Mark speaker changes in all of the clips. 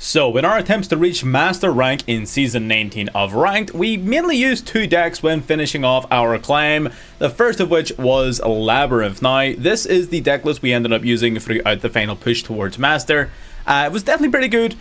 Speaker 1: So, in our attempts to reach Master Rank in Season 19 of Ranked, we mainly used two decks when finishing off our climb, the first of which was Labyrinth. Now, this is the deck list we ended up using throughout the final push towards Master. It was definitely pretty good.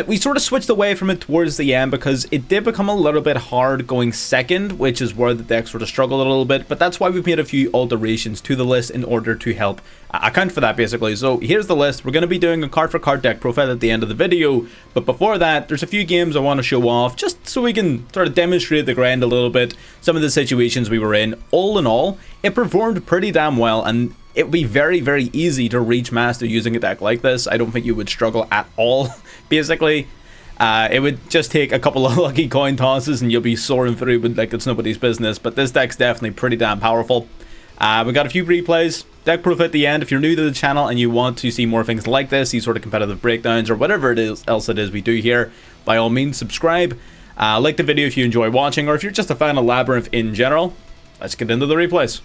Speaker 1: We sort of switched away from it towards the end because it did become a little bit hard going second, which is where the deck sort of struggled a little bit, but that's why we've made a few alterations to the list in order to help account for that, basically. So here's the list. We're going to be doing a card for card deck profile at the end of the video, but before that, there's a few games I want to show off just so we can sort of demonstrate the grind a little bit, some of the situations we were in. All in all, it performed pretty damn well, and it would be very, very easy to reach Master using a deck like this. I don't think you would struggle at all, basically. It would just take a couple of lucky coin tosses and you'll be soaring through with like it's nobody's business, but this deck's definitely pretty damn powerful. We got a few replays, deck proof at the end. If you're new to the channel and you want to see more things like this, these sort of competitive breakdowns or whatever else it is we do here, by all means subscribe, like the video if you enjoy watching, or if you're just a fan of Labyrinth in general. Let's get into the replays.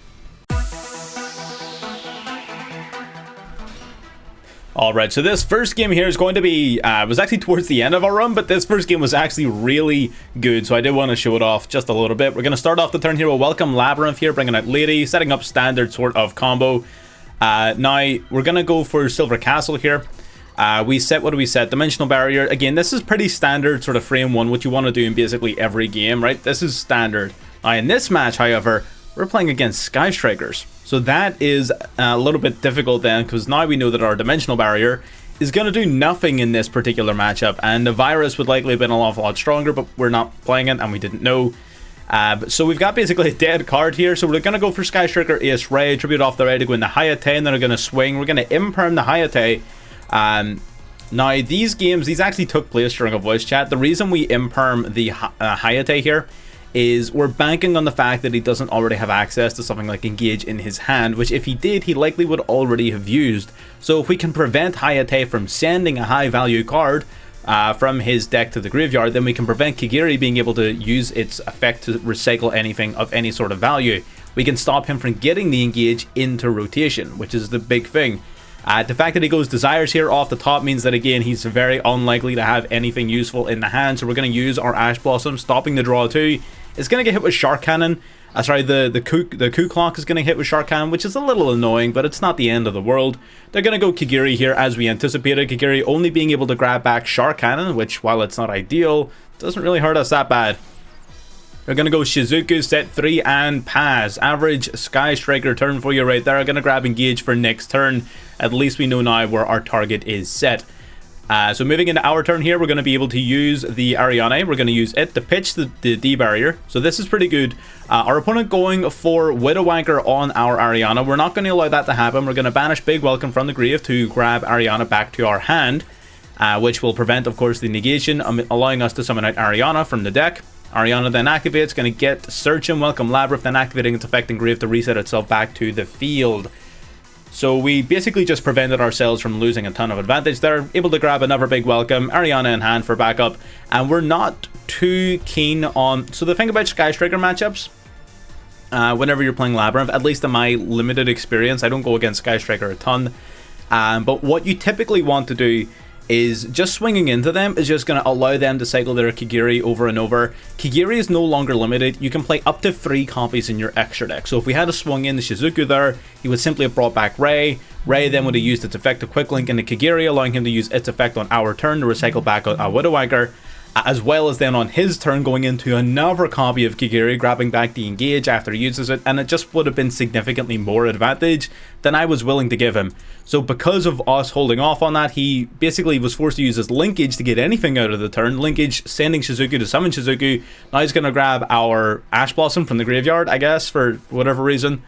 Speaker 1: Alright, so this first game here is going to be, was actually towards the end of our run, but this first game was actually really good, so I did want to show it off just a little bit. We're going to start off the turn here with Welcome Labyrinth here, bringing out Lady, setting up standard sort of combo. Now, we're going to go for Silver Castle here. We set, what do we set? Dimensional Barrier. Again, this is pretty standard sort of frame one, what you want to do in basically every game, right? This is standard. Now, in this match, however, we're playing against Sky Strikers. So that is a little bit difficult then, because now we know that our Dimensional Barrier is going to do nothing in this particular matchup, and the Virus would likely have been a lot stronger, but we're not playing it and we didn't know. So we've got basically a dead card here, so we're going to go for Sky Striker, Ace Ray, Tribute off the Ray to go into Hayate, and then we're going to swing. We're going to imperm the Hayate. Now these actually took place during a voice chat. The reason we imperm the Hayate here is we're banking on the fact that he doesn't already have access to something like Engage in his hand, which if he did, he likely would already have used. So if we can prevent Hayate from sending a high value card from his deck to the graveyard, then we can prevent Kigiri being able to use its effect to recycle anything of any sort of value. We can stop him from getting the Engage into rotation, which is the big thing. The fact that he goes Desires here off the top means that, again, he's very unlikely to have anything useful in the hand, so we're going to use our Ash Blossom, stopping the draw too. It's going to get hit with Shark Cannon. Sorry, the Coup Clock is going to hit with Shark Cannon, which is a little annoying, but it's not the end of the world. They're going to go Kigiri here as we anticipated. Kigiri only being able to grab back Shark Cannon, which, while it's not ideal, doesn't really hurt us that bad. They're going to go Shizuku, set 3, and pass. Average Sky Striker turn for you right there. Going to grab Engage for next turn. At least we know now where our target is set. So moving into our turn here, we're going to be able to use the Ariane. We're going to use it to pitch the D barrier. So this is pretty good. Our opponent going for Widow Anchor on our Ariana. We're not going to allow that to happen. We're going to banish Big Welcome from the grave to grab Ariana back to our hand, which will prevent, of course, the negation, allowing us to summon out Ariana from the deck. Ariana then activates, going to get Search and Welcome Labyrinth, then activating its effect in grave to reset itself back to the field. So we basically just prevented ourselves from losing a ton of advantage there. Able to grab another Big Welcome, Ariana in hand for backup, and we're not too keen on... So the thing about Sky Striker matchups, whenever you're playing Labyrinth, at least in my limited experience, I don't go against Sky Striker a ton, but what you typically want to do is just swinging into them is just going to allow them to cycle their Kigiri over and over. Kigiri is no longer limited. You can play up to 3 copies in your extra deck. So if we had a swung in the Shizuku there, he would simply have brought back Ray. Ray then would have used its effect to quick link into Kigiri, allowing him to use its effect on our turn to recycle back a Widow Anchor, as well as then on his turn going into another copy of Kigiri, grabbing back the Engage after he uses it, and it just would have been significantly more advantage than I was willing to give him. So because of us holding off on that, he basically was forced to use his Linkage to get anything out of the turn. Linkage sending Shizuku to summon Shizuku. Now he's going to grab our Ash Blossom from the graveyard, I guess, for whatever reason.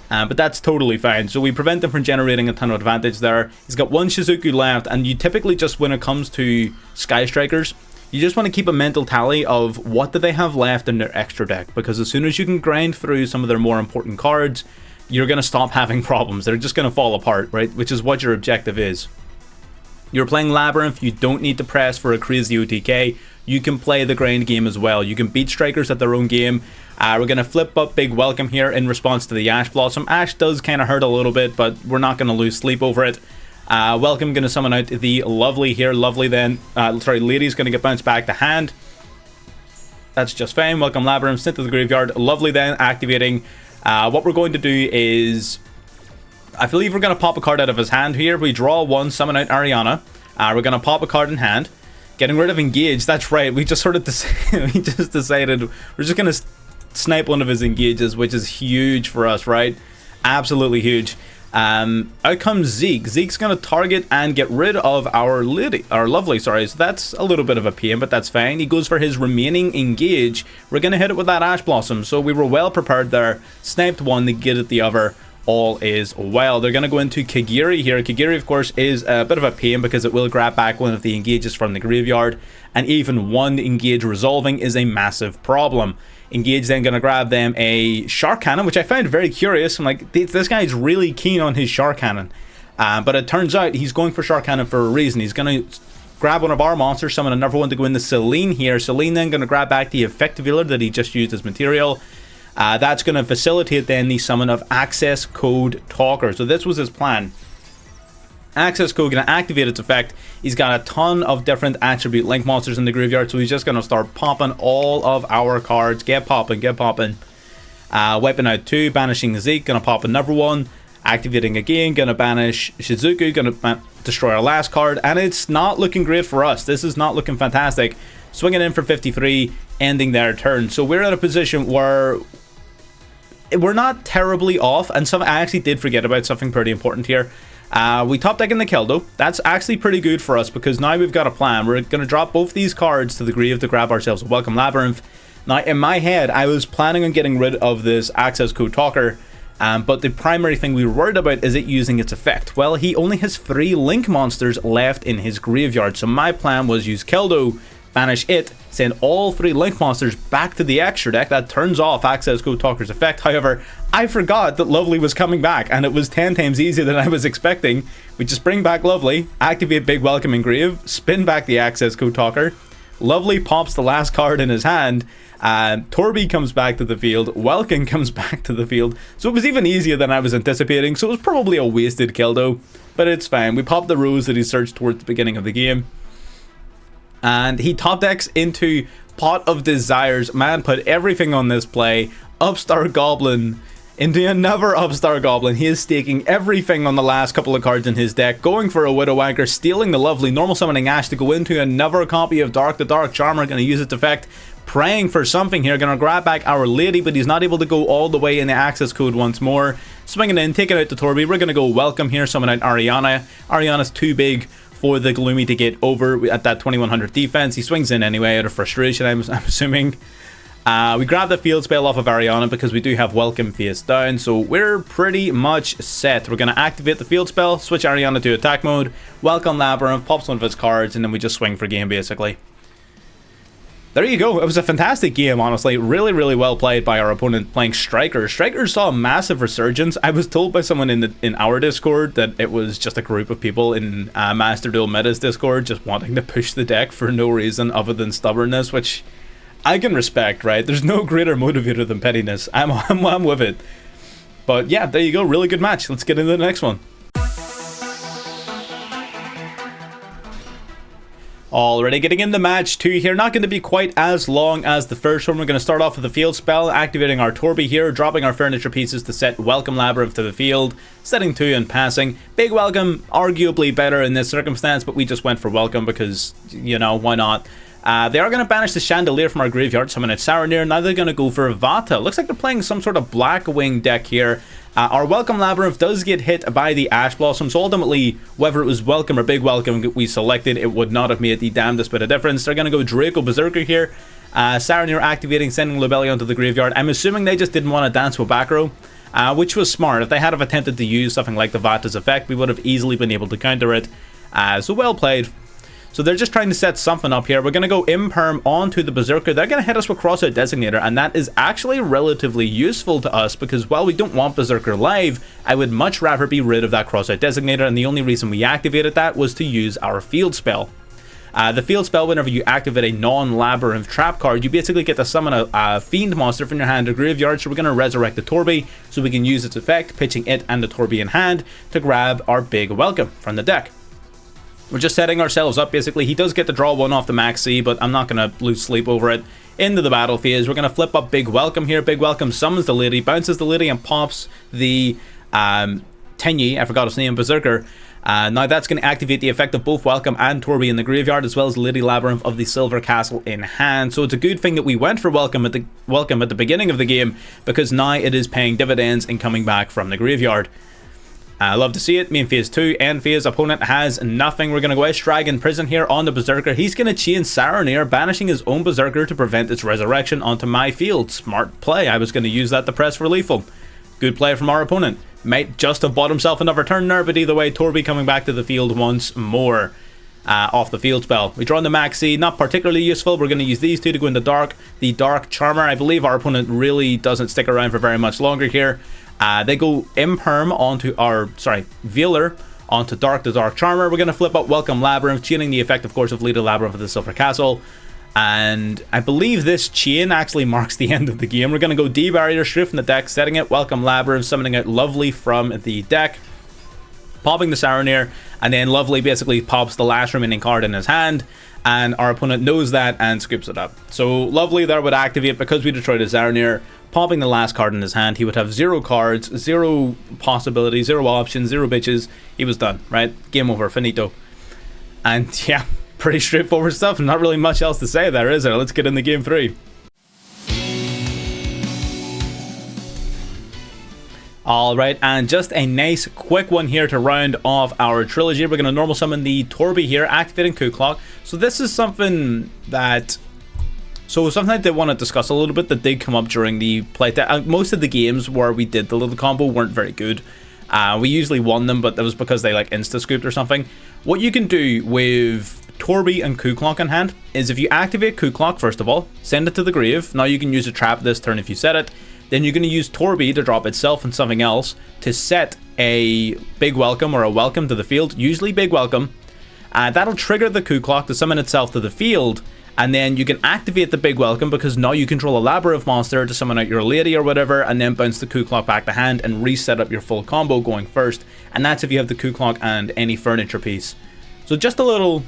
Speaker 1: But that's totally fine. So we prevent him from generating a ton of advantage there. He's got 1 Shizuku left, and you typically just, when it comes to Sky Strikers, you just want to keep a mental tally of what do they have left in their extra deck, because as soon as you can grind through some of their more important cards, you're going to stop having problems. They're just going to fall apart, right? Which is what your objective is. You're playing Labyrinth, you don't need to press for a crazy OTK. You can play the grind game as well. You can beat Strikers at their own game. We're going to flip up Big Welcome here in response to the Ash Blossom. Ash does kind of hurt a little bit, but we're not going to lose sleep over it. Welcome going to summon out the Lovely here. Lovely then, Lady's going to get bounced back to hand. That's just fine. Welcome Labyrinth, sent to the graveyard. Lovely then, activating. What we're going to do is, I believe we're going to pop a card out of his hand here. We draw one, summon out Ariana. We're going to pop a card in hand. Getting rid of Engage, that's right. We just sort of we just decided we're just going to snipe one of his Engages, which is huge for us, right? Absolutely huge. Out comes Zeke. Zeke's going to target and get rid of our Lovely, sorry. So that's a little bit of a pain, but that's fine. He goes for his remaining Engage. We're going to hit it with that Ash Blossom. So we were well prepared there. Sniped one, negated the other. All is well. They're going to go into Kagiri here. Kagiri, of course, is a bit of a pain because it will grab back one of the Engages from the graveyard. And even one Engage resolving is a massive problem. Engage then going to grab them a Shark Cannon, which I found very curious. I'm like, this guy's really keen on his Shark Cannon. But it turns out he's going for Shark Cannon for a reason. He's going to grab one of our monsters, summon another one to go into Celine here. Celine then going to grab back the Effective Healer that he just used as material. That's going to facilitate then the summon of Access Code Talker. So this was his plan. Access Code going to activate its effect. He's got a ton of different attribute link monsters in the graveyard, so he's just going to start popping all of our cards. Get popping, get popping. Wiping out 2, banishing Zeke, going to pop another one. Activating again, going to banish Shizuku, going to destroy our last card, and it's not looking great for us. This is not looking fantastic. Swinging in for 53, ending their turn. So we're in a position where we're not terribly off, and I actually did forget about something pretty important here. We top deck in the Keldo. That's actually pretty good for us because now we've got a plan. We're going to drop both these cards to the grave to grab ourselves a Welcome Labyrinth. Now, in my head, I was planning on getting rid of this Access Code Talker, but the primary thing we were worried about is it using its effect. Well, he only has 3 Link monsters left in his graveyard, so my plan was use Keldo, banish it, send all 3 Link monsters back to the extra deck. That turns off Access Code Talker's effect. However, I forgot that Lovely was coming back, and it was 10 times easier than I was expecting. We just bring back Lovely, activate Big Welcome Engrave, spin back the Access Code Talker. Lovely pops the last card in his hand, Torby comes back to the field, Welkin comes back to the field. So it was even easier than I was anticipating, so it was probably a wasted Keldo, but it's fine. We popped the rose that he searched towards the beginning of the game. And he top decks into Pot of Desires. Man, put everything on this play. Upstart Goblin into another Upstart Goblin. He is staking everything on the last couple of cards in his deck. Going for a Widow Anchor, stealing the Lovely, normal summoning Ash to go into another copy of Dark the Dark Charmer. Going to use its effect. Praying for something here. Going to grab back Our Lady, but he's not able to go all the way in the access code once more. Swinging in, taking out the Torby. We're going to go Welcome here, summon out Ariana. Ariana's too big for the Gloomy to get over at that 2100 defense. He swings in anyway out of frustration, I'm assuming. We grab the field spell off of Ariana because we do have Welcome face down, so we're pretty much set. We're going to activate the field spell, switch Ariana to attack mode, Welcome Labyrinth, pops one of his cards, and then we just swing for game basically. There you go. It was a fantastic game, honestly. Really, really well played by our opponent playing Striker. Striker saw a massive resurgence. I was told by someone in our Discord that it was just a group of people in Master Duel Meta's Discord just wanting to push the deck for no reason other than stubbornness, which I can respect, right? There's no greater motivator than pettiness. I'm with it. But yeah, there you go. Really good match. Let's get into the next one. Already getting into match 2 here, not going to be quite as long as the first one. We're going to start off with the field spell, activating our Torby here, dropping our furniture pieces to set Welcome Labyrinth to the field, setting 2 and passing. Big Welcome, arguably better in this circumstance, but we just went for Welcome because, you know, why not? They are going to banish the Chandelier from our graveyard, summon out Saranir. Now they're going to go for Vata. Looks like they're playing some sort of Blackwing deck here. Our Welcome Labyrinth does get hit by the Ash Blossom, so ultimately, whether it was Welcome or Big Welcome we selected, it would not have made the damnedest bit of difference. They're going to go Draco Berserker here. Saranir activating, sending Lobelion to the graveyard. I'm assuming they just didn't want to dance with back row, which was smart. If they had have attempted to use something like the Vata's effect, we would have easily been able to counter it. So well played. So they're just trying to set something up here. We're going to go Imperm onto the Berserker. They're going to hit us with Crossout Designator, and that is actually relatively useful to us because while we don't want Berserker live, I would much rather be rid of that Crossout Designator, and the only reason we activated that was to use our field spell. The field spell, whenever you activate a non-Labyrinth trap card, you basically get to summon a fiend monster from your hand to graveyard. So we're going to resurrect the Torby so we can use its effect, pitching it and the Torby in hand to grab our big welcome from the deck. We're just setting ourselves up, basically. He does get to draw one off the Maxi, but I'm not going to lose sleep over it. Into the battle phase, we're going to flip up Big Welcome here. Big Welcome summons the lady, bounces the lady, and pops the Tenyi, I forgot his name, Berserker. Now that's going to activate the effect of both Welcome and Torby in the graveyard, as well as Lady Labyrinth of the Silver Castle in hand. So it's a good thing that we went for Welcome at the beginning of the game, because now it is paying dividends and coming back from the graveyard. I love to see it. Main phase 2, end phase, opponent has nothing. We're going to go Dragon Prison here on the Berserker. He's going to chain Saronir, banishing his own Berserker to prevent its resurrection onto my field. Smart play. I was going to use that to press for lethal. Good play from our opponent. Might just have bought himself another turn there, but either way, Torby coming back to the field once more off the field spell. We draw in the Maxi, not particularly useful. We're going to use these two to go into Dark. The Dark Charmer, I believe our opponent really doesn't stick around for very much longer here. They go Imperm onto our, Veiler onto Dark, the Dark Charmer. We're going to flip up Welcome Labyrinth, chaining the effect, of course, of Lady Labyrinth of the Silver Castle. And I believe this chain actually marks the end of the game. We're going to go D-Barrier straight from the deck, setting it, Welcome Labyrinth, summoning out Lovely from the deck, popping the Saronir, and then Lovely basically pops the last remaining card in his hand, and our opponent knows that and scoops it up. So Lovely there would activate because we destroyed his Saronir, popping the last card in his hand. He would have 0 cards, 0 possibilities, 0 options, 0 bitches. He was done, right? Game over, finito. And yeah, pretty straightforward stuff. Not really much else to say there, is there? Let's get into game 3. Alright, and just a nice quick one here to round off our trilogy. We're going to normal summon the Torby here, activating Coup Clock. So this is something that... something I did want to discuss a little bit that did come up during the playtest. Most of the games where we did the little combo weren't very good. We usually won them, but that was because they like insta-scooped or something. What you can do with Torby and Coup Clock in hand is if you activate Coup Clock, first of all, send it to the grave. Now you can use a trap this turn if you set it. Then you're going to use Torby to drop itself and something else to set a Big Welcome or a Welcome to the field, usually Big Welcome. That'll trigger the Coup Clock to summon itself to the field, and then you can activate the Big Welcome because now you control a Labyrinth monster to summon out your lady or whatever, and then bounce the Coup Clock back to hand and reset up your full combo going first. And that's if you have the Coup Clock and any furniture piece. So just a little...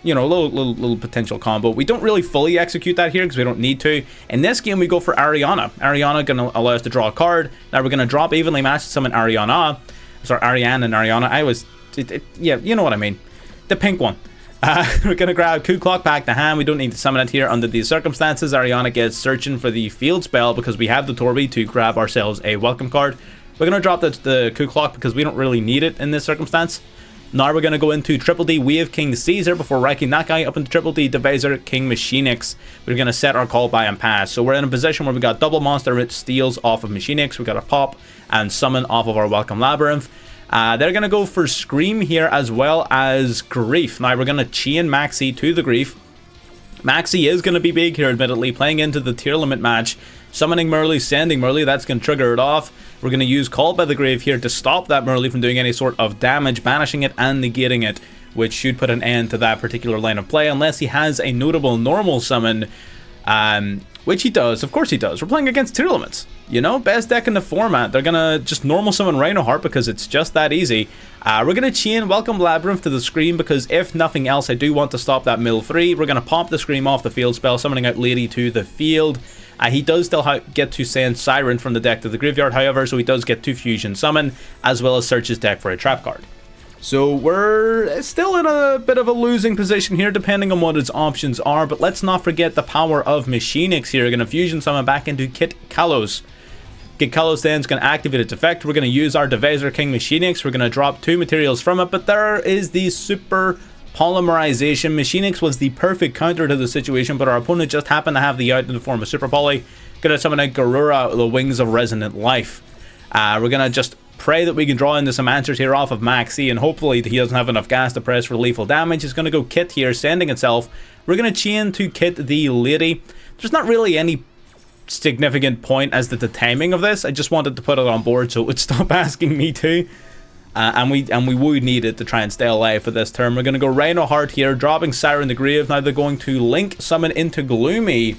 Speaker 1: little potential combo. We don't really fully execute that here because we don't need to. In this game, we go for Ariana. Ariana going to allow us to draw a card. Now we're going to drop evenly matched to summon Ariana. Sorry, Ariane and Ariana. Yeah, you know what I mean. The pink one. We're going to grab Coup Clock back to hand. We don't need to summon it here under these circumstances. Ariana gets searching for the field spell because we have the Torby to grab ourselves a welcome card. We're going to drop the Coup Clock because we don't really need it in this circumstance. Now we're going to go into Triple D Wave King Caesar before racking that guy up into Triple D Divisor King Machinix. We're going to set our call by and pass. So we're in a position where we got double monster which steals off of Machinix. We got a pop and summon off of our Welcome Labyrinth. They're going to go for Scream here as well as Grief. Now we're going to chain Maxi to the Grief. Maxi is going to be big here, admittedly, playing into the tier limit match. Summoning Merly, sending Merly, that's going to trigger it off. We're going to use Call by the Grave here to stop that Merly from doing any sort of damage, banishing it and negating it, which should put an end to that particular line of play, unless he has a notable normal summon, which he does. Of course he does. We're playing against tier limits. You know, best deck in the format. They're going to just normal summon Rhino Heart because it's just that easy. We're going to chain Welcome Labyrinth to the Scream because if nothing else, I do want to stop that mill 3. We're going to pop the Scream off the field spell, summoning out Lady to the field. He does still get to send Siren from the deck to the graveyard, however, so he does get to Fusion Summon, as well as search his deck for a trap card. So we're still in a bit of a losing position here, depending on what his options are, but let's not forget the power of Machinix here. We're going to Fusion Summon back into Kit Kalos. Kit Kalos then is going to activate its effect. We're going to use our Divisor King Machinix. We're going to drop 2 materials from it, but there is the Super Polymerization. Machinix was the perfect counter to the situation, but our opponent just happened to have the out in the form of Super Poly. Going to summon out Garura, the Wings of Resonant Life. We're going to just pray that we can draw into some answers here off of Maxi, and hopefully he doesn't have enough gas to press for lethal damage. It's going to go Kit here, sending itself. We're going to chain to Kit the Lady. There's not really any significant point as to the timing of this. I just wanted to put it on board so it would stop asking me to. and we would need it to try and stay alive for this turn. We're going to go Rhino Heart here, dropping Siren the Grave. Now they're going to Link Summon into Gloomy.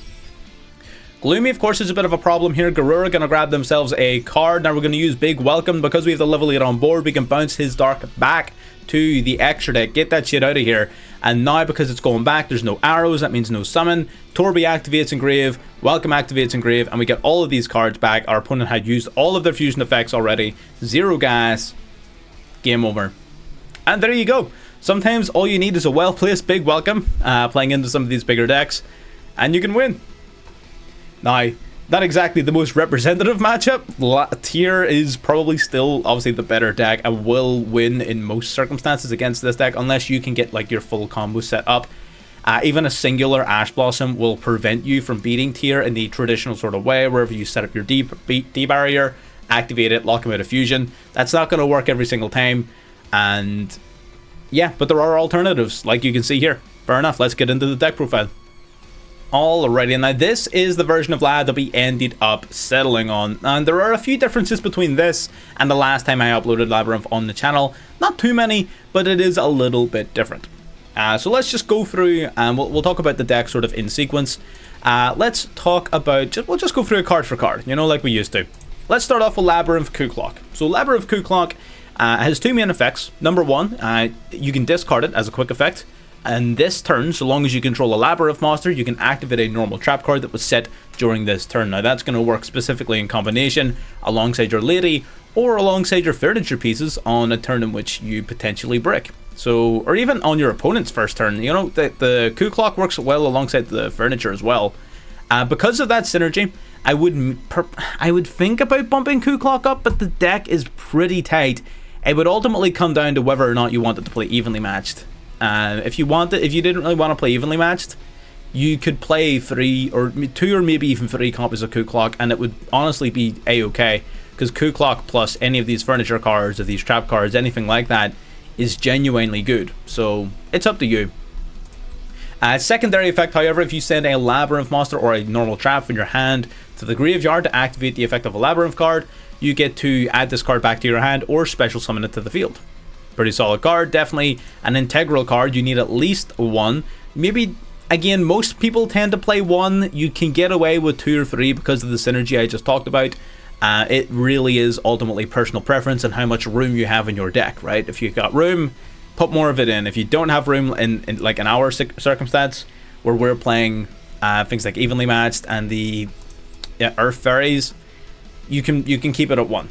Speaker 1: Gloomy, of course, is a bit of a problem here. Garura going to grab themselves a card. Now we're going to use Big Welcome. Because we have the level lead on board, we can bounce his Dark back to the extra deck. Get that shit out of here. And now, because it's going back, there's no arrows. That means no summon. Torby activates Engrave. Welcome activates Engrave. And we get all of these cards back. Our opponent had used all of their fusion effects already. Zero gas. Game over. And there you go. Sometimes all you need is a well-placed Big Welcome, playing into some of these bigger decks, and you can win. Now, not exactly the most representative matchup. Tier is probably still obviously the better deck and will win in most circumstances against this deck, unless you can get like your full combo set up. Even a singular Ash Blossom will prevent you from beating Tier in the traditional sort of way, wherever you set up your D barrier, activate it, lock him out of fusion. That's not going to work every single time, and yeah, but there are alternatives, like you can see here. Fair enough, let's get into the deck profile. Alrighty, now this is the version of Lad that we ended up settling on, and there are a few differences between this and the last time I uploaded Labyrinth on the channel. Not too many, but it is a little bit different. So let's just go through, and we'll talk about the deck sort of in sequence. Let's talk about, we'll just go through a card for card, you know, like we used to. Let's start off with Labyrinth Coup Clock. So Labyrinth Coup Clock has two main effects. Number one, you can discard it as a quick effect. And this turn, so long as you control a Labyrinth monster, you can activate a normal trap card that was set during this turn. Now that's going to work specifically in combination alongside your lady or alongside your furniture pieces on a turn in which you potentially brick. So, or even on your opponent's first turn. You know, the Coup Clock works well alongside the furniture as well. Because of that synergy, I would think about bumping Coup Clock up, but the deck is pretty tight. It would ultimately come down to whether or not you wanted to play evenly matched. If you didn't really want to play evenly matched, you could play 2 or maybe even 3 copies of Coup Clock, and it would honestly be a-okay, because Coup Clock plus any of these furniture cards or these trap cards, anything like that, is genuinely good. So it's up to you. Secondary effect, however, if you send a Labyrinth monster or a normal trap from your hand to the graveyard to activate the effect of a Labyrinth card, you get to add this card back to your hand or special summon it to the field. Pretty solid card, definitely an integral card. You need at least 1. Maybe, again, most people tend to play 1. You can get away with 2 or 3 because of the synergy I just talked about. It really is ultimately personal preference and how much room you have in your deck, right? If you've got room, put more of it in. If you don't have room in like an our circumstance where we're playing things like evenly matched and the Earth Fairies, you can keep it at 1.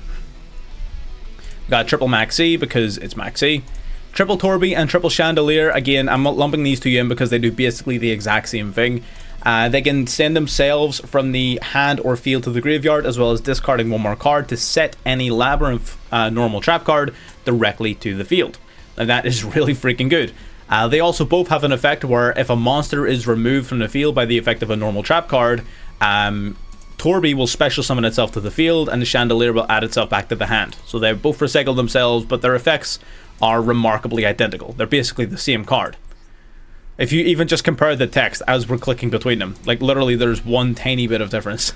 Speaker 1: Got triple Maxi because it's Maxi. Triple Torby and triple Chandelier. Again, I'm lumping these two in because they do basically the exact same thing. They can send themselves from the hand or field to the graveyard, as well as discarding 1 more card to set any Labyrinth normal trap card directly to the field. And that is really freaking good. They also both have an effect where if a monster is removed from the field by the effect of a normal trap card, Torby will special summon itself to the field, and the Chandelier will add itself back to the hand. So they both recycle themselves, but their effects are remarkably identical. They're basically the same card. If you even just compare the text as we're clicking between them, like literally there's one tiny bit of difference.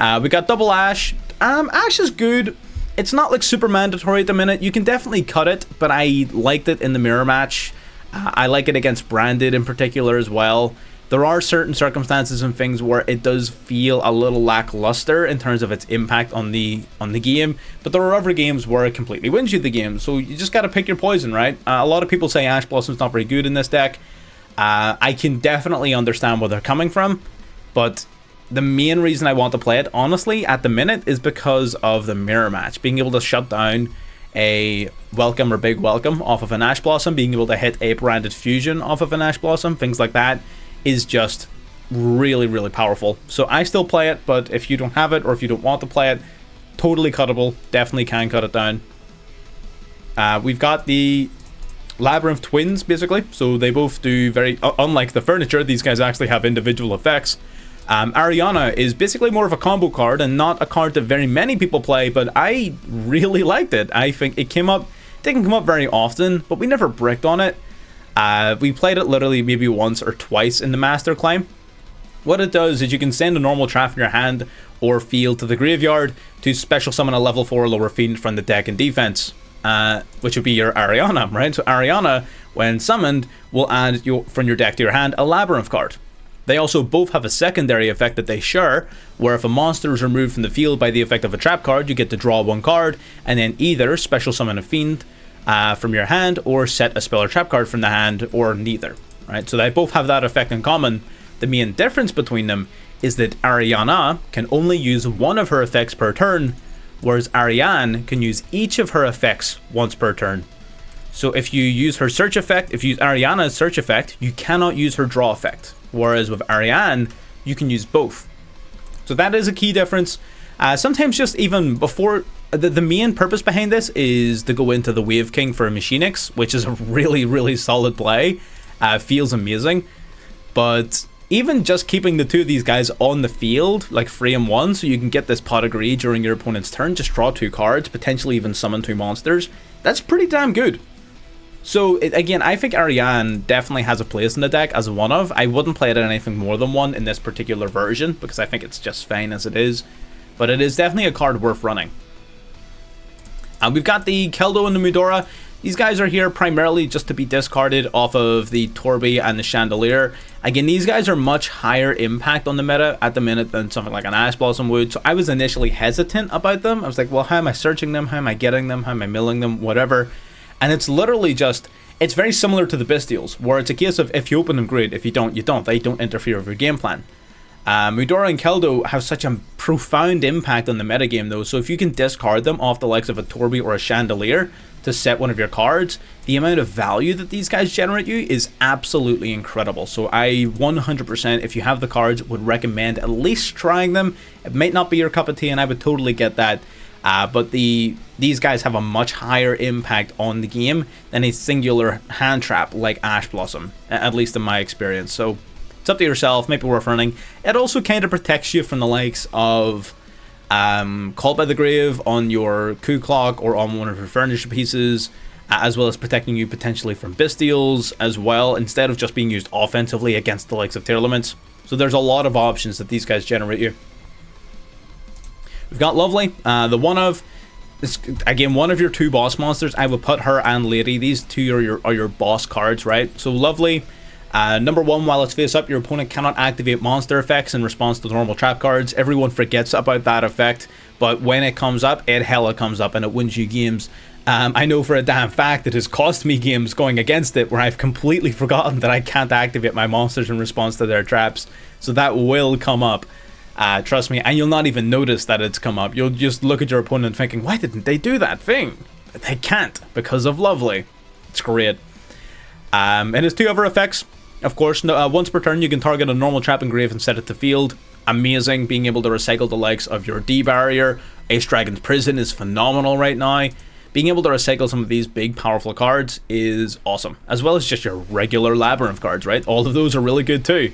Speaker 1: We got double Ash. Ash is good. It's not like super mandatory at the minute. You can definitely cut it, but I liked it in the mirror match. I like it against Branded in particular as well. There are certain circumstances and things where it does feel a little lackluster in terms of its impact on the game, but there are other games where it completely wins you the game, so you just gotta pick your poison, right? A lot of people say Ash Blossom's not very good in this deck. I can definitely understand where they're coming from, but the main reason I want to play it, honestly, at the minute, is because of the mirror match. Being able to shut down a Welcome or Big Welcome off of an Ash Blossom, being able to hit a Branded Fusion off of an Ash Blossom, things like that, is just really, really powerful. So I still play it, but if you don't have it or if you don't want to play it, totally cuttable. Definitely can cut it down. We've got the Labyrinth twins, basically. So they both do very... unlike the furniture, these guys actually have individual effects. Ariana is basically more of a combo card and not a card that very many people play, but I really liked it. I think it didn't come up very often, but we never bricked on it. We played it literally maybe once or twice in the Master Climb, What it does is you can send a normal trap from your hand or field to the graveyard to special summon a level 4 lower fiend from the deck in defense, which would be your Ariana, right? So Ariana, when summoned, will add from your deck to your hand a Labyrinth card. They also both have a secondary effect that they share, where if a monster is removed from the field by the effect of a trap card, you get to draw one card, and then either special summon a fiend from your hand, or set a spell or trap card from the hand, or neither, right? So they both have that effect in common. The main difference between them is that Ariana can only use one of her effects per turn, whereas Ariane can use each of her effects once per turn. So if you use her search effect, if you use Ariana's search effect, you cannot use her draw effect, whereas with Ariane, you can use both. So that is a key difference. Sometimes just even before, the main purpose behind this is to go into the Wave King for Machinix, which is a really, really solid play. Feels amazing. But even just keeping the two of these guys on the field, like 3 and 1, so you can get this pot of greed during your opponent's turn, just draw 2 cards, potentially even summon 2 monsters, that's pretty damn good. So again, I think Ariane definitely has a place in the deck as one of. I wouldn't play it in anything more than one in this particular version, because I think it's just fine as it is. But it is definitely a card worth running. We've got the Keldo and the Mudora. These guys are here primarily just to be discarded off of the Torby and the Chandelier. Again, these guys are much higher impact on the meta at the minute than something like an Ash Blossom would. So I was initially hesitant about them. I was like, well, how am I searching them? How am I getting them? How am I milling them? Whatever. And it's literally just, it's very similar to the Bestials, where it's a case of if you open them, great. If you don't, you don't. They don't interfere with your game plan. Mudora and Keldo have such a profound impact on the metagame though, so if you can discard them off the likes of a Torby or a Chandelier to set one of your cards, the amount of value that these guys generate you is absolutely incredible. So I 100%, if you have the cards, would recommend at least trying them. It might not be your cup of tea, and I would totally get that, but these guys have a much higher impact on the game than a singular hand trap like Ash Blossom, at least in my experience. So it's up to yourself, maybe worth running. It also kind of protects you from the likes of Called by the Grave on your Coup Clock or on one of your furniture pieces, as well as protecting you potentially from Bestials as well, instead of just being used offensively against the likes of Tearlaments. So there's a lot of options that these guys generate you. We've got Lovely, the one of, again, one of your 2 boss monsters. I would put her and Lady. These 2 are your boss cards, right? So Lovely, number 1, while it's face up, your opponent cannot activate monster effects in response to normal trap cards. Everyone forgets about that effect, but when it comes up, it hella comes up and it wins you games. I know for a damn fact it has cost me games going against it where I've completely forgotten that I can't activate my monsters in response to their traps. So that will come up, trust me, and you'll not even notice that it's come up. You'll just look at your opponent thinking, why didn't they do that thing? But they can't because of Lovely. It's great. And its 2 other effects. Of course, once per turn, you can target a normal trap engrave and set it to field. Amazing. Being able to recycle the likes of your D-Barrier. Ace Dragon's Prison is phenomenal right now. Being able to recycle some of these big, powerful cards is awesome. As well as just your regular Labyrinth cards, right? All of those are really good too.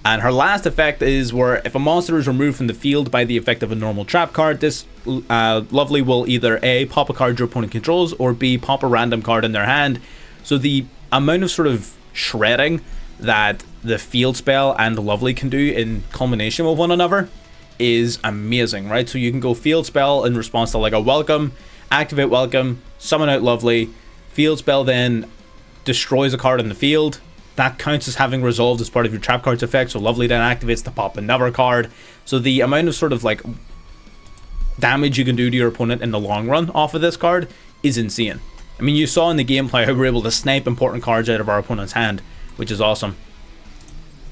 Speaker 1: And her last effect is where if a monster is removed from the field by the effect of a normal trap card, this Lovely will either A, pop a card your opponent controls, or B, pop a random card in their hand. So the amount of sort of shredding that the field spell and the Lovely can do in combination with one another is amazing, right? So you can go field spell in response to like a welcome, activate welcome, summon out Lovely, field spell then destroys a card in the field. That counts as having resolved as part of your trap card's effect, so Lovely then activates to pop another card. So the amount of sort of like damage you can do to your opponent in the long run off of this card is insane. I mean, you saw in the gameplay how we were able to snipe important cards out of our opponent's hand, which is awesome.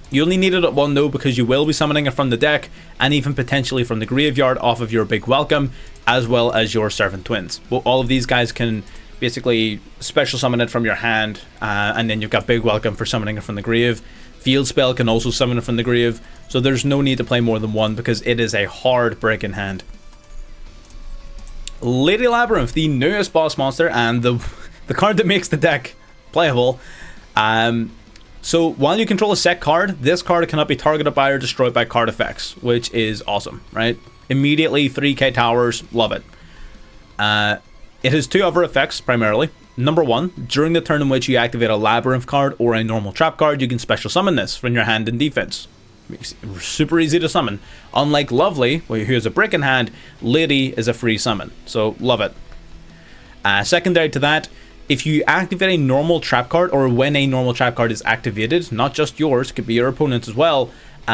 Speaker 1: You only need it at 1 though, because you will be summoning it from the deck, and even potentially from the graveyard off of your big welcome, as well as your Servant Twins. Well, all of these guys can basically special summon it from your hand, and then you've got big welcome for summoning it from the grave. Field spell can also summon it from the grave, so there's no need to play more than 1 because it is a hard break in hand. Lady Labyrinth, the newest boss monster and the card that makes the deck playable. So while you control a set card, this card cannot be targeted by or destroyed by card effects, which is awesome, right? Immediately 3k towers, love it. It has 2 other effects primarily. Number 1, during the turn in which you activate a Labyrinth card or a normal trap card, you can special summon this from your hand in defense. Makes it super easy to summon. Unlike Lovely, who has a brick in hand, Lady is a free summon. So, love it. Secondary to that, if you activate a normal trap card, or when a normal trap card is activated, not just yours, could be your opponent's as well,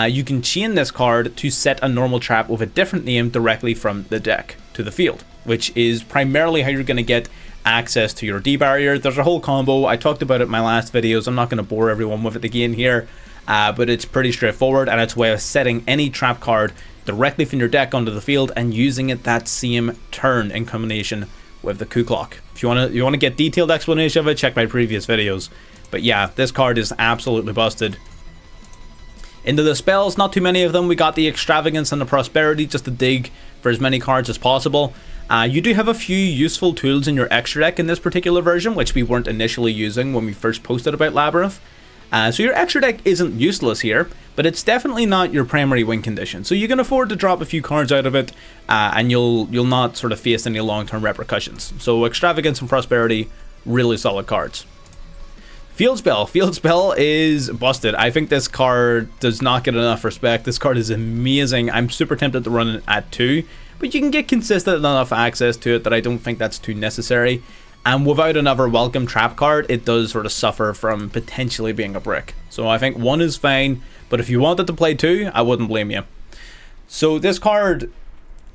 Speaker 1: you can chain this card to set a normal trap with a different name directly from the deck to the field, which is primarily how you're going to get access to your D barrier. There's a whole combo. I talked about it in my last videos. I'm not going to bore everyone with it again here, but it's pretty straightforward, and it's a way of setting any trap card directly from your deck onto the field and using it that same turn in combination with the coup clock. If you want to get detailed explanation of it, check my previous videos. But yeah, this card is absolutely busted. Into the spells, not too many of them. We got the Extravagance and the Prosperity just to dig for as many cards as possible. You do have a few useful tools in your extra deck in this particular version, which we weren't initially using when we first posted about Labyrinth. So your extra deck isn't useless here, but it's definitely not your primary win condition. So you can afford to drop a few cards out of it, and you'll not sort of face any long-term repercussions. So Extravagance and Prosperity, really solid cards. Field Spell is busted. I think this card does not get enough respect. This card is amazing. I'm super tempted to run it at 2, but you can get consistent enough access to it that I don't think that's too necessary. And without another welcome trap card, it does sort of suffer from potentially being a brick. So I think 1 is fine, but if you wanted to play 2, I wouldn't blame you. So this card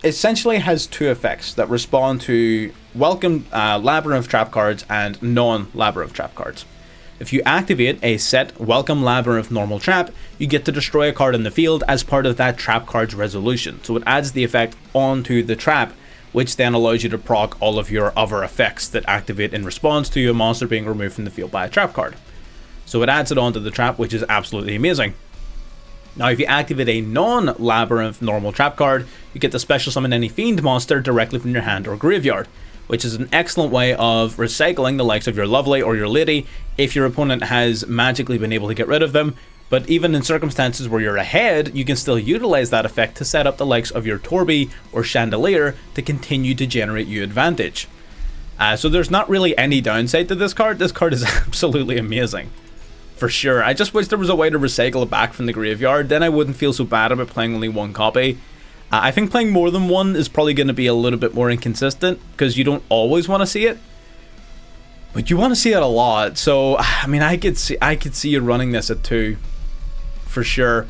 Speaker 1: essentially has 2 effects that respond to welcome Labyrinth trap cards and non-Labyrinth trap cards. If you activate a set Welcome Labyrinth normal trap, you get to destroy a card in the field as part of that trap card's resolution. So it adds the effect onto the trap, which then allows you to proc all of your other effects that activate in response to a monster being removed from the field by a trap card. So it adds it onto the trap, which is absolutely amazing. Now if you activate a non-Labyrinth normal trap card, you get to special summon any fiend monster directly from your hand or graveyard, which is an excellent way of recycling the likes of your Lovely or your Lady if your opponent has magically been able to get rid of them. But even in circumstances where you're ahead, you can still utilize that effect to set up the likes of your Torby or Chandelier to continue to generate you advantage. So there's not really any downside to this card. This card is absolutely amazing, for sure. I just wish there was a way to recycle it back from the graveyard, then I wouldn't feel so bad about playing only 1 copy. I think playing more than 1 is probably going to be a little bit more inconsistent, because you don't always want to see it, but you want to see it a lot. So I mean, I could see you running this at 2, for sure.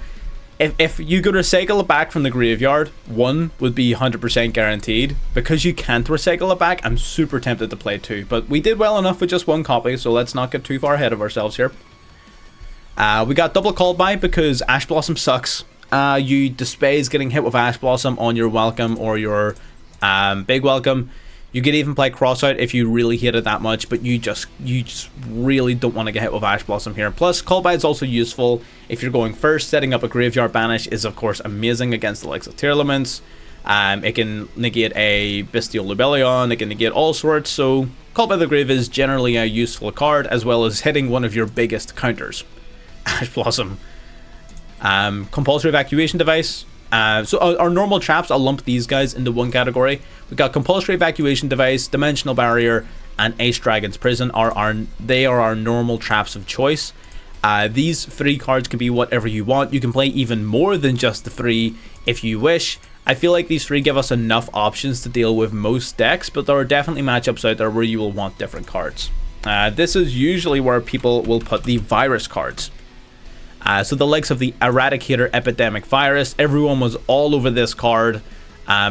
Speaker 1: If you could recycle it back from the graveyard, 1 would be 100% guaranteed. Because you can't recycle it back, I'm super tempted to play 2, but we did well enough with just 1 copy, so let's not get too far ahead of ourselves here. We got double called by because Ash Blossom sucks. You despise getting hit with Ash Blossom on your welcome or your big welcome. You could even play Crossout if you really hate it that much, but you just really don't want to get hit with Ash Blossom here. Plus, Call By is also useful if you're going first. Setting up a Graveyard Banish is of course amazing against the likes of Tearlaments. It can negate a Bestial Lubellion, it can negate all sorts, so Call By the Grave is generally a useful card, as well as hitting one of your biggest counters. Ash Blossom. Compulsory Evacuation Device. So our normal traps, I'll lump these guys into 1 category. We got Compulsory Evacuation Device, Dimensional Barrier, and Ace Dragon's Prison are our normal traps of choice. These 3 cards can be whatever you want. You can play even more than just the 3 if you wish. I feel like these 3 give us enough options to deal with most decks, but there are definitely matchups out there where you will want different cards. This is usually where people will put the virus cards. So the likes of the Eradicator Epidemic Virus, everyone was all over this card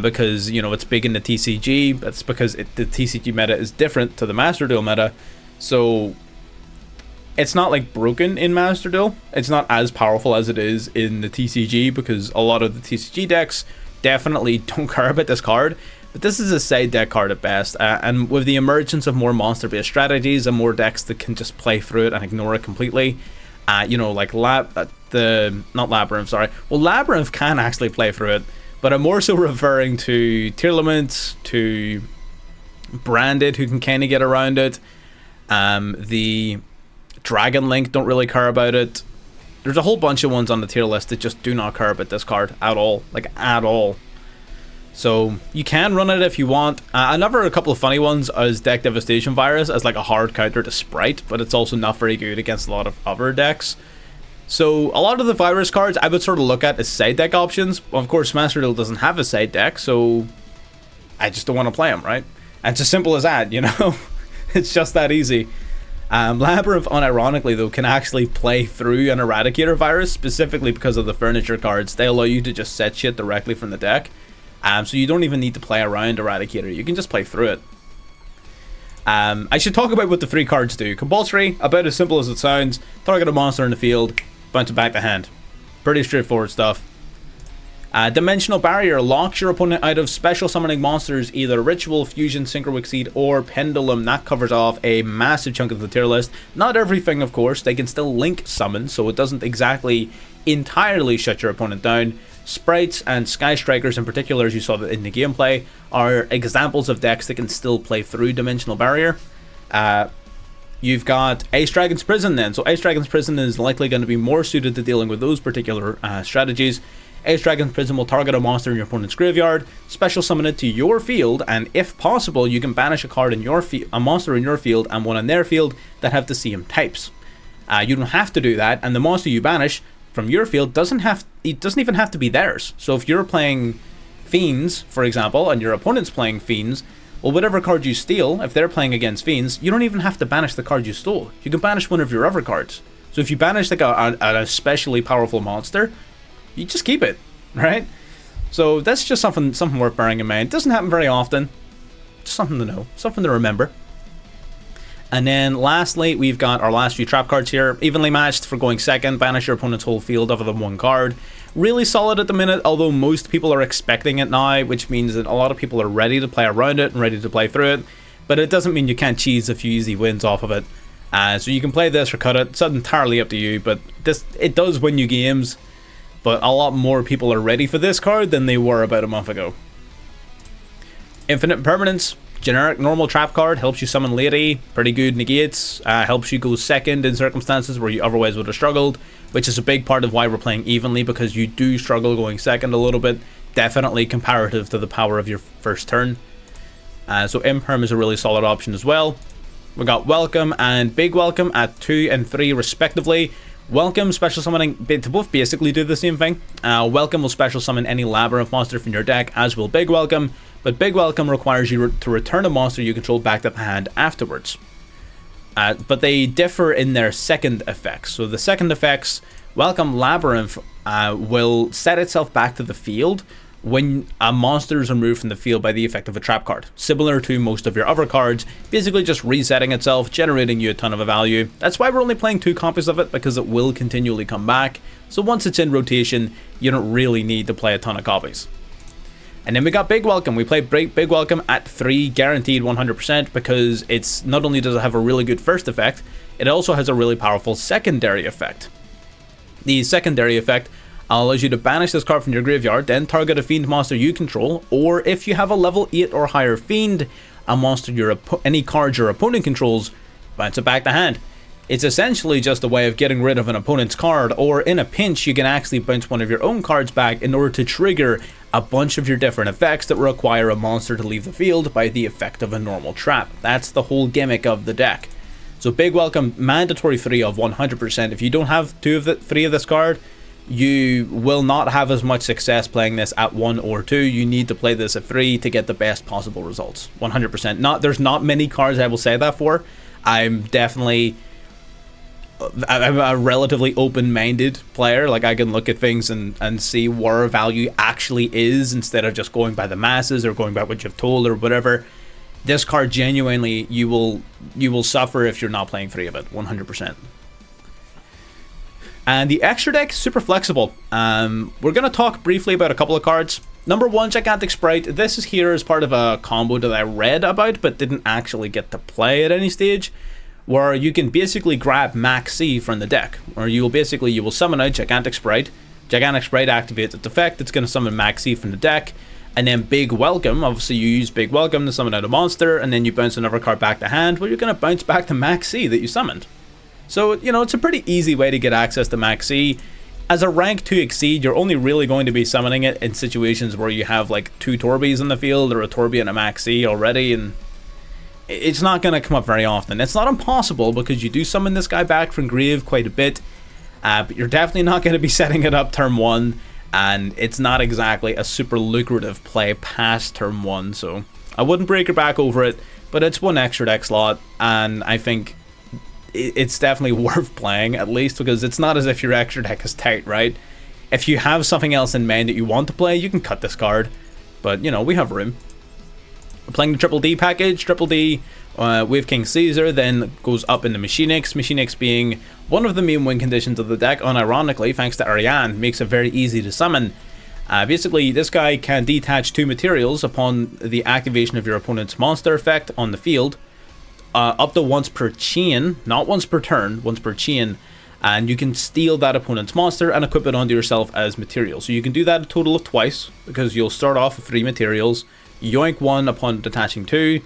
Speaker 1: because, you know, it's big in the TCG. That's because the TCG meta is different to the Master Duel meta. So it's not like broken in Master Duel. It's not as powerful as it is in the TCG because a lot of the TCG decks definitely don't care about this card. But this is a side deck card at best. And with the emergence of more monster-based strategies and more decks that can just play through it and ignore it completely, you know, like not Labyrinth, sorry. Well, Labyrinth can actually play through it, but I'm more so referring to Tearlaments, to Branded, who can kind of get around it. The Dragon Link don't really care about it. There's a whole bunch of ones on the tier list that just do not care about this card at all, like at all. So you can run it if you want. A couple of funny ones is Deck Devastation Virus as like a hard counter to Sprite, but it's also not very good against a lot of other decks. So a lot of the virus cards I would sort of look at as side deck options. Of course, Master Duel doesn't have a side deck, so I just don't want to play them, right? And it's as simple as that, you know? It's just that easy. Labyrinth, unironically though, can actually play through an Eradicator virus, specifically because of the furniture cards. They allow you to just set shit directly from the deck. So you don't even need to play around Eradicator, you can just play through it. I should talk about what the 3 cards do. Compulsory, about as simple as it sounds. Target a monster in the field, bounce it back to hand. Pretty straightforward stuff. Dimensional Barrier locks your opponent out of special summoning monsters, either Ritual, Fusion, Synchro Exceed, or Pendulum. That covers off a massive chunk of the tier list. Not everything, of course. They can still link summon, so it doesn't exactly entirely shut your opponent down. Sprites and Sky Strikers in particular, as you saw in the gameplay, are examples of decks that can still play through Dimensional Barrier. You've got Ace Dragon's Prison then. So Ace Dragon's Prison is likely going to be more suited to dealing with those particular strategies. Ace Dragon's Prison will target a monster in your opponent's graveyard, special summon it to your field, and if possible, you can banish a card in your a monster in your field and one in their field that have the same types. You don't have to do that, and the monster you banish from your field doesn't even have to be theirs. So if you're playing Fiends, for example, and your opponent's playing Fiends, well, whatever card you steal, if they're playing against Fiends, you don't even have to banish the card you stole. You can banish one of your other cards. So if you banish like an especially powerful monster, you just keep it, right? So that's just something worth bearing in mind. It doesn't happen very often. Just something to know, something to remember. And then lastly, we've got our last few trap cards here. Evenly matched for going second. Banish your opponent's whole field other than one card. Really solid at the minute, although most people are expecting it now, which means that a lot of people are ready to play around it and ready to play through it. But it doesn't mean you can't cheese a few easy wins off of it. So you can play this or cut it. It's entirely up to you, but it does win you games. But a lot more people are ready for this card than they were about a month ago. Infinite Impermanence, generic normal trap card, helps you summon Lady, pretty good negates, helps you go second in circumstances where you otherwise would have struggled, which is a big part of why we're playing evenly, because you do struggle going second a little bit, definitely comparative to the power of your first turn. So Imperm is a really solid option as well. We got Welcome and Big Welcome at 2 and 3 respectively. Welcome, special summoning, to both basically do the same thing. Welcome will special summon any Labyrinth monster from your deck, as will Big Welcome, but Big Welcome requires you to return a monster you control back to the hand afterwards. But they differ in their second effects. So the second effects, Welcome Labyrinth will set itself back to the field when a monster is removed from the field by the effect of a trap card. Similar to most of your other cards, basically just resetting itself, generating you a ton of a value. That's why we're only playing 2 copies of it, because it will continually come back. So once it's in rotation, you don't really need to play a ton of copies. And then we got Big Welcome. We play Big Welcome at 3, guaranteed 100%, because it's not only does it have a really good first effect, it also has a really powerful secondary effect. The secondary effect allows you to banish this card from your graveyard, then target a Fiend monster you control, or if you have a level 8 or higher Fiend, a monster any card your opponent controls, bounce it back to hand. It's essentially just a way of getting rid of an opponent's card, or in a pinch you can actually bounce one of your own cards back in order to trigger a bunch of your different effects that require a monster to leave the field by the effect of a normal trap. That's the whole gimmick of the deck. So Big Welcome, mandatory 3 of 100%. If you don't have 3 of this card, you will not have as much success playing this at 1 or 2. You need to play this at 3 to get the best possible results. 100%. There's not many cards I will say that for. I'm a relatively open-minded player. Like, I can look at things and see where value actually is instead of just going by the masses or going by what you've told or whatever. This card, genuinely, you will suffer if you're not playing 3 of it. 100%. And the extra deck, super flexible. We're going to talk briefly about a couple of cards. Number 1, Gigantic Sprite. This is here as part of a combo that I read about but didn't actually get to play at any stage, where you can basically grab Max C from the deck, or you will summon out Gigantic Sprite. Gigantic Sprite activates its effect. It's going to summon Max C from the deck. And then Big Welcome, obviously you use Big Welcome to summon out a monster, and then you bounce another card back to hand, where you're going to bounce back to Max C that you summoned. So, you know, it's a pretty easy way to get access to Max C. As a rank 2 Exceed, you're only really going to be summoning it in situations where you have like 2 Torbies in the field, or a Torbie and a Max C already, and it's not going to come up very often. It's not impossible, because you do summon this guy back from grave quite a bit. but you're definitely not going to be setting it up turn 1, and it's not exactly a super lucrative play past turn 1, so I wouldn't break your back over it, but it's one extra deck slot, and I think it's definitely worth playing, at least, because it's not as if your extra deck is tight, right? If you have something else in mind that you want to play, you can cut this card, but, you know, we have room. We're playing the Triple D package. Triple D with King Caesar then goes up into Machine X. Machine X being one of the main win conditions of the deck, unironically, thanks to Ariane, makes it very easy to summon. Basically, this guy can detach 2 materials upon the activation of your opponent's monster effect on the field, up to once per chain, not once per turn, once per chain, and you can steal that opponent's monster and equip it onto yourself as material. So you can do that a total of twice, because you'll start off with 3 materials, yoink 1 upon detaching 2,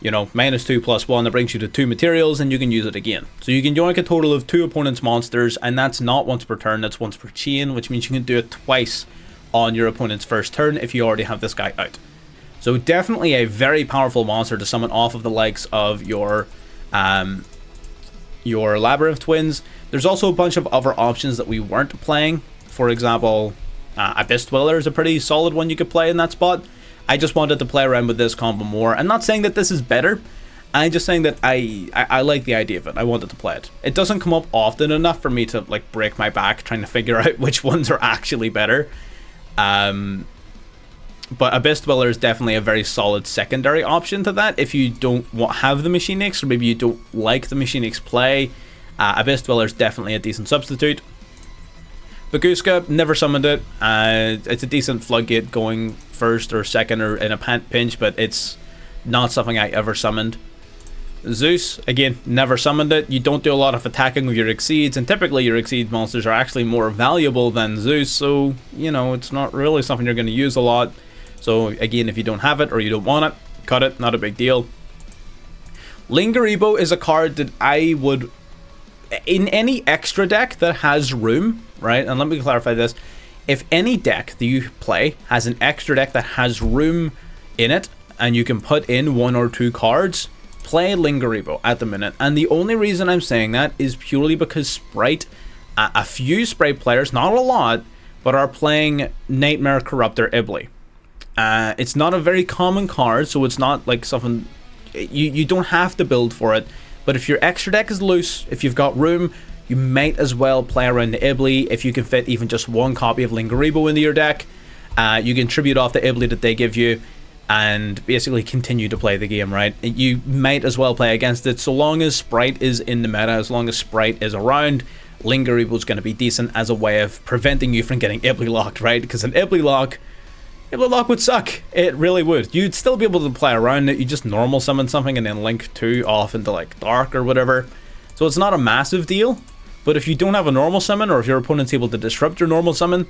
Speaker 1: you know, -2 + 1, that brings you to 2 materials, and you can use it again. So you can yoink a total of 2 opponent's monsters, and that's not once per turn, that's once per chain, which means you can do it twice on your opponent's first turn if you already have this guy out. So definitely a very powerful monster to summon off of the likes of your Labyrinth twins. There's also a bunch of other options that we weren't playing. For example, Abyss Dweller is a pretty solid one you could play in that spot. I just wanted to play around with this combo more. I'm not saying that this is better. I'm just saying that I like the idea of it. I wanted to play it. It doesn't come up often enough for me to like break my back trying to figure out which ones are actually better. But Abyss Dweller is definitely a very solid secondary option to that. If you don't have the Machine X, or maybe you don't like the Machine X play, Abyss Dweller is definitely a decent substitute. Baguska, never summoned it. It's a decent floodgate going first or second or in a pinch, but it's not something I ever summoned. Zeus, again, never summoned it. You don't do a lot of attacking with your Exceeds, and typically your Exceed monsters are actually more valuable than Zeus, so, you know, it's not really something you're going to use a lot. So, again, if you don't have it or you don't want it, cut it, not a big deal. Lingaribo is a card that I would, in any extra deck that has room, right, and let me clarify this, if any deck that you play has an extra deck that has room in it, and you can put in 1 or 2 cards, play Lingaribo at the minute. And the only reason I'm saying that is purely because Sprite, a few Sprite players, not a lot, but are playing Nightmare Corruptor Ibli. It's not a very common card, so it's not like something you don't have to build for it, but if your extra deck is loose, if you've got room, you might as well play around the Ibli. If you can fit even just 1 copy of Lingaribo into your deck, you can tribute off the Ibli that they give you and basically continue to play the game, right? You might as well play against it. So long as Sprite is in the meta, as long as Sprite is around, Lingaribo is going to be decent as a way of preventing you from getting Ibli locked, right? Because an Ibli lock would suck. It really would. You'd still be able to play around it. You just normal summon something and then link 2 off into like Dark or whatever. So it's not a massive deal. But if you don't have a normal summon, or if your opponent's able to disrupt your normal summon,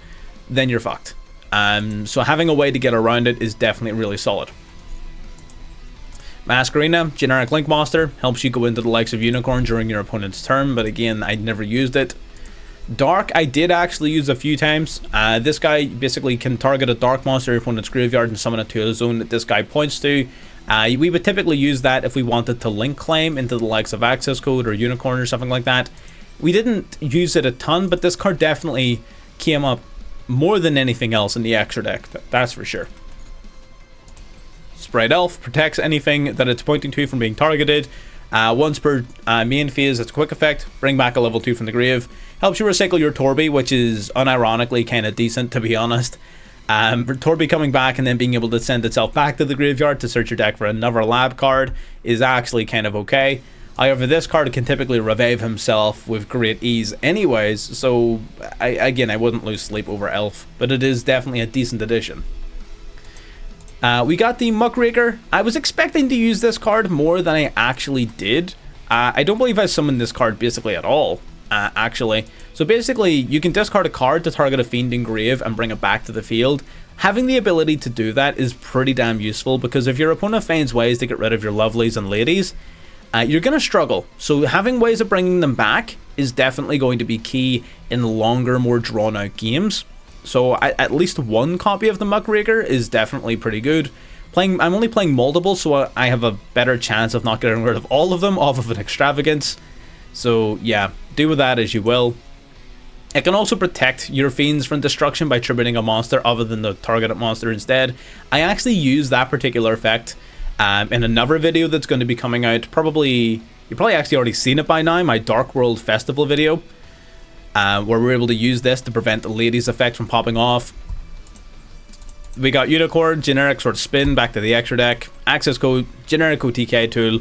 Speaker 1: then you're fucked. So having a way to get around it is definitely really solid. Masquerena, generic Link monster, helps you go into the likes of Unicorn during your opponent's turn, but again, I never used it. Dark, I did actually use a few times. This guy basically can target a Dark monster in your opponent's graveyard and summon it to a zone that this guy points to. We would typically use that if we wanted to link claim into the likes of Access Code or Unicorn or something like that. We didn't use it a ton, but this card definitely came up more than anything else in the extra deck, that's for sure. Sprite Elf protects anything that it's pointing to from being targeted. Once per main phase, it's a quick effect. Bring back a level 2 from the grave. Helps you recycle your Torby, which is unironically kind of decent, to be honest. Torby coming back and then being able to send itself back to the graveyard to search your deck for another lab card is actually kind of okay. However, this card can typically revive himself with great ease anyways, so I wouldn't lose sleep over Elf, but it is definitely a decent addition. We got the Muckraker. I was expecting to use this card more than I actually did. I don't believe I summoned this card basically at all, actually. So basically, you can discard a card to target a Fiend in grave and bring it back to the field. Having the ability to do that is pretty damn useful, because if your opponent finds ways to get rid of your lovelies and ladies, you're going to struggle. So having ways of bringing them back is definitely going to be key in longer, more drawn out games. So at least 1 copy of the Muckraker is definitely pretty good. I'm only playing multiple, so I have a better chance of not getting rid of all of them off of an extravagance. So yeah, do with that as you will. It can also protect your fiends from destruction by tributing a monster other than the targeted monster instead. I actually use that particular effect in another video that's going to be coming out. You've probably actually already seen it by now, my Dark World Festival video, where we're able to use this to prevent the ladies effect from popping off. We got Unicorn, generic sort of spin back to the extra deck, access code, generic OTK tool,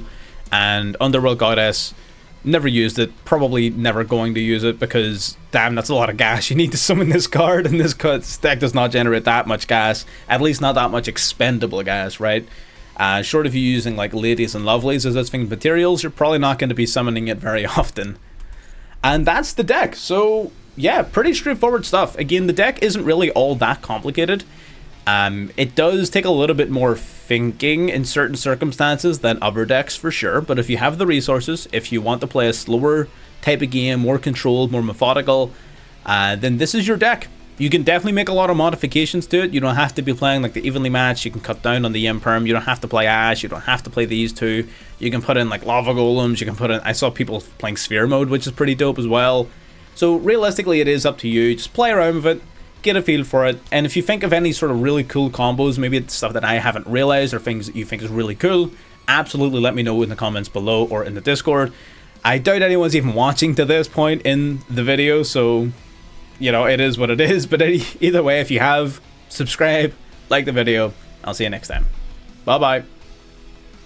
Speaker 1: and Underworld Goddess. Never used it, probably never going to use it because, damn, that's a lot of gas you need to summon this card, and this deck does not generate that much gas, at least not that much expendable gas, right? Short of you using like ladies and lovelies as its thing materials, you're probably not going to be summoning it very often. And that's the deck. So yeah, pretty straightforward stuff. Again, the deck isn't really all that complicated. It does take a little bit more thinking in certain circumstances than other decks for sure, but if you have the resources, if you want to play a slower type of game, more controlled, more methodical, then this is your deck. You can definitely make a lot of modifications to it. You don't have to be playing like the evenly matched. You can cut down on the Imperm. You don't have to play Ash. You don't have to play these two. You can put in like Lava Golems. You can put in, I saw people playing Sphere mode, which is pretty dope as well. So realistically, it is up to you. Just play around with it, get a feel for it, and if you think of any sort of really cool combos, maybe it's stuff that I haven't realized or things that you think is really cool, absolutely let me know in the comments below or in the Discord. I doubt anyone's even watching to this point in the video, so you know, it is what it is. But either way, if you have, subscribe, like the video. I'll see you next time. Bye bye.